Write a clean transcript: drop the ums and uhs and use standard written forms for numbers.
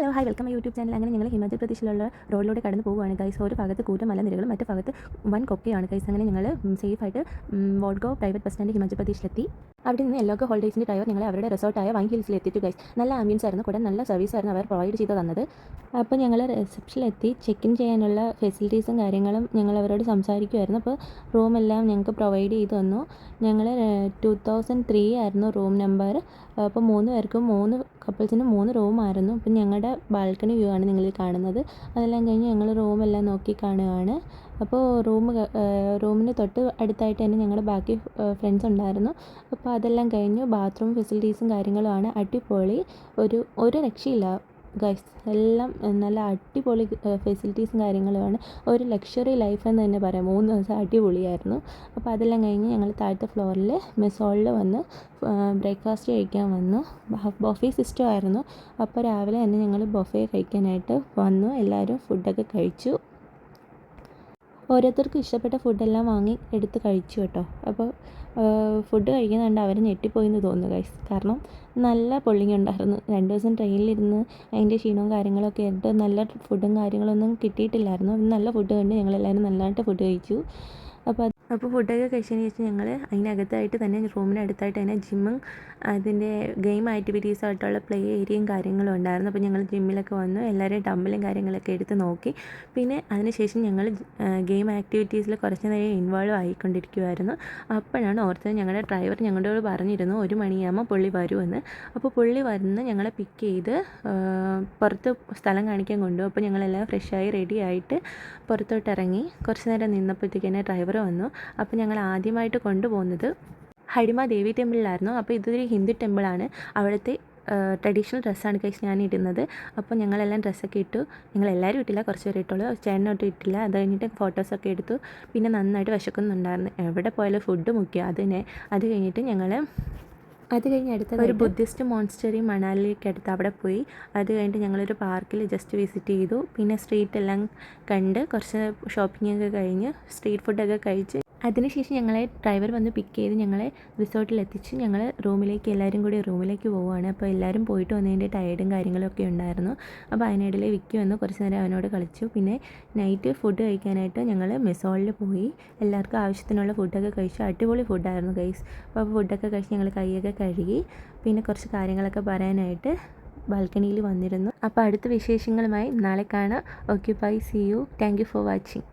Hello hi welcome my YouTube channel. അങ്ങനെ ഞങ്ങൾ ഹിമാചൽ പ്രദേശിലുള്ള റോഡിലൂടെ കടന്നു പോവുകയാണ് ഗൈസ്. ഒരു ഭാഗത്ത് കൂറ്റൻ മലനിരകളും മറ്റു ഭാഗത്ത് വൻ കൊക്കയാണ് ഗൈസ്. അങ്ങനെ ഞങ്ങൾ സേഫായിട്ട് വോൾഗോ പ്രൈവറ്റ് ബസ് സ്റ്റാൻഡ് ഹിമാചൽ പ്രദേശിലെത്തി. അവിടെ നിന്ന് എല്ലോഗോ ഹോളിഡേയ്സിൻ്റെ ഡ്രൈവർ ഞങ്ങളെ അവരുടെ റിസോർട്ടായ വൈൻ ഹിൽസിൽ എത്തിച്ചു ഗൈസ്. നല്ല ആംബിയൻസ് ആയിരുന്നു, കൂടെ നല്ല സർവീസ് ആയിരുന്നു അവർ പ്രൊവൈഡ് ചെയ്ത് തന്നത്. അപ്പോൾ ഞങ്ങൾ റിസപ്ഷനിലെത്തി ചെക്ക് ഇൻ ചെയ്യാനുള്ള ഫെസിലിറ്റീസും കാര്യങ്ങളും ഞങ്ങൾ അവരോട് സംസാരിക്കുമായിരുന്നു. അപ്പോൾ റൂമെല്ലാം ഞങ്ങൾക്ക് പ്രൊവൈഡ് ചെയ്ത് തന്നു. ഞങ്ങൾ 2003 ആയിരുന്നു റൂം നമ്പർ. അപ്പോൾ 3 പേർക്കും 3 കപ്പിൾസിനും 3 റൂമായിരുന്നു. അപ്പം ഞങ്ങളുടെ ബാൽക്കണി വ്യൂ ആണ് നിങ്ങൾ കാണുന്നത്. അതെല്ലാം കഴിഞ്ഞ് ഞങ്ങൾ റൂമെല്ലാം നോക്കി കാണുകയാണ്. അപ്പോൾ റൂമിന് തൊട്ട് അടുത്തായിട്ട് തന്നെ ഞങ്ങളുടെ ബാക്കി ഫ്രണ്ട്സ് ഉണ്ടായിരുന്നു. അപ്പോൾ അതെല്ലാം കഴിഞ്ഞ് ബാത്റൂം ഫെസിലിറ്റീസും കാര്യങ്ങളുമാണ് അടിപൊളി. ഒരു രക്ഷയില്ല ഗൈസ്. എല്ലാം നല്ല അടിപൊളി ഫെസിലിറ്റീസും കാര്യങ്ങളുമാണ്. ഒരു ലക്ഷറി ലൈഫ് എന്ന് തന്നെ പറയാം. 3 ദിവസം അടിപൊളിയായിരുന്നു. അപ്പോൾ അതെല്ലാം കഴിഞ്ഞ് ഞങ്ങൾ താഴത്തെ ഫ്ലോറിൽ മെസ് ഹാളിൽ വന്ന് ബ്രേക്ക്ഫാസ്റ്റ് കഴിക്കാൻ വന്നു. ബൊഫേ സിസ്റ്റം ആയിരുന്നു. അപ്പോൾ രാവിലെ തന്നെ ഞങ്ങൾ ബൊഫേ കഴിക്കാനായിട്ട് വന്നു. എല്ലാവരും ഫുഡൊക്കെ കഴിച്ചു. ഓരോരുത്തർക്കും ഇഷ്ടപ്പെട്ട ഫുഡെല്ലാം വാങ്ങി എടുത്ത് കഴിച്ചു കേട്ടോ. അപ്പോൾ ഫുഡ് കഴിക്കുന്നുണ്ട് അവർ ഞെട്ടിപ്പോയെന്ന് തോന്നുന്നു ഗൈസ്. കാരണം നല്ല പൊള്ളിങ് ഉണ്ടായിരുന്നു. 2 ദിവസം ട്രെയിനിലിരുന്ന് അതിൻ്റെ ക്ഷീണവും കാര്യങ്ങളൊക്കെ ആയിട്ട് നല്ല ഫുഡും കാര്യങ്ങളൊന്നും കിട്ടിയിട്ടില്ലായിരുന്നു. നല്ല ഫുഡ് കണ്ട് ഞങ്ങളെല്ലാവരും നല്ലതായിട്ട് ഫുഡ് കഴിച്ചു. അപ്പോൾ ഫുഡൊക്കെ കഴിച്ചതിന് ശേഷം ഞങ്ങൾ അതിനകത്തായിട്ട് തന്നെ റൂമിനടുത്തായിട്ട് തന്നെ ജിമ്മും അതിൻ്റെ ഗെയിം ആക്ടിവിറ്റീസായിട്ടുള്ള പ്ലേ ഏരിയയും കാര്യങ്ങളും ഉണ്ടായിരുന്നു. അപ്പോൾ ഞങ്ങൾ ജിമ്മിലൊക്കെ വന്നു എല്ലാവരെയും ഡമ്പലും കാര്യങ്ങളൊക്കെ എടുത്ത് നോക്കി. പിന്നെ അതിനുശേഷം ഞങ്ങൾ ഗെയിം ആക്ടിവിറ്റീസിൽ കുറച്ച് നേരം ഇൻവോൾവ് ആയിക്കൊണ്ടിരിക്കുമായിരുന്നു. അപ്പോഴാണ് ഓർത്തത് ഞങ്ങളുടെ ഡ്രൈവർ ഞങ്ങളോട് പറഞ്ഞിരുന്നു 1 മണിയാകുമ്പോൾ പുള്ളി വരുമെന്ന്. അപ്പോൾ പുള്ളി വന്ന് ഞങ്ങളെ പിക്ക് ചെയ്ത് പുറത്ത് സ്ഥലം കാണിക്കാൻ കൊണ്ടുപോകും. അപ്പോൾ ഞങ്ങളെല്ലാം ഫ്രഷായി റെഡി ആയിട്ട് പുറത്തോട്ട് ഇറങ്ങി. കുറച്ച് നേരം നിന്നപ്പോഴത്തേക്ക് തന്നെ ഡ്രൈവർ വന്നു. അപ്പോൾ ഞങ്ങൾ ആദ്യമായിട്ട് കൊണ്ടുപോകുന്നത് ഹഡിമ ദേവി ടെമ്പിളിലായിരുന്നു. അപ്പോൾ ഇതൊരു ഹിന്ദു ടെമ്പിളാണ്. അവിടുത്തെ ട്രഡീഷണൽ ഡ്രസ്സാണ് കഴിച്ച് ഞാൻ ഇടുന്നത്. അപ്പോൾ ഞങ്ങളെല്ലാം ഡ്രസ്സൊക്കെ ഇട്ടു. ഞങ്ങളെല്ലാവരും ഇട്ടില്ല, കുറച്ച് പേര് ഇട്ടുള്ളൂ. ചേട്ടനൊട്ടും ഇട്ടില്ല. അത് കഴിഞ്ഞിട്ട് ഫോട്ടോസൊക്കെ എടുത്തു. പിന്നെ നന്നായിട്ട് വിശക്കുന്നുണ്ടായിരുന്നു. എവിടെ പോയാലും ഫുഡ് മുഖ്യം. അത് കഴിഞ്ഞ് അടുത്ത ഒരു ബുദ്ധിസ്റ്റ് മോൺസ്റ്ററി മണാലിക്ക് അടുത്ത് അവിടെ പോയി. അത് കഴിഞ്ഞിട്ട് ഞങ്ങളൊരു പാർക്കിൽ ജസ്റ്റ് വിസിറ്റ് ചെയ്തു. പിന്നെ സ്ട്രീറ്റ് എല്ലാം കണ്ട് കുറച്ച് ഷോപ്പിങ്ങൊക്കെ കഴിഞ്ഞ് സ്ട്രീറ്റ് ഫുഡൊക്കെ കഴിച്ച് അതിനുശേഷം ഞങ്ങളെ ഡ്രൈവർ വന്ന് പിക്ക് ചെയ്ത് ഞങ്ങളെ റിസോർട്ടിലെത്തിച്ച് ഞങ്ങൾ എല്ലാവരും കൂടി റൂമിലേക്ക് പോവുകയാണ്. അപ്പോൾ എല്ലാവരും പോയിട്ട് വന്നതിൻ്റെ ടയേർഡും കാര്യങ്ങളൊക്കെ ഉണ്ടായിരുന്നു. അപ്പോൾ അതിനിടയിൽ വിക്കി വന്ന് കുറച്ച് നേരം അവനോട് കളിച്ചു. പിന്നെ നൈറ്റ് ഫുഡ് കഴിക്കാനായിട്ട് ഞങ്ങൾ മെസ് ഹാളിൽ പോയി. എല്ലാവർക്കും ആവശ്യത്തിനുള്ള ഫുഡൊക്കെ കഴിച്ചു. അടിപൊളി ഫുഡായിരുന്നു ഗൈസ്. അപ്പോൾ ഫുഡൊക്കെ കഴിച്ച് ഞങ്ങൾ കൈയൊക്കെ കഴുകി. പിന്നെ കുറച്ച് കാര്യങ്ങളൊക്കെ പറയാനായിട്ട് ബാൽക്കണിയിൽ വന്നിരുന്നു. അപ്പോൾ അടുത്ത വിശേഷങ്ങളുമായി നാളെ കാണാം. Okay bye, see you. Thank you for watching.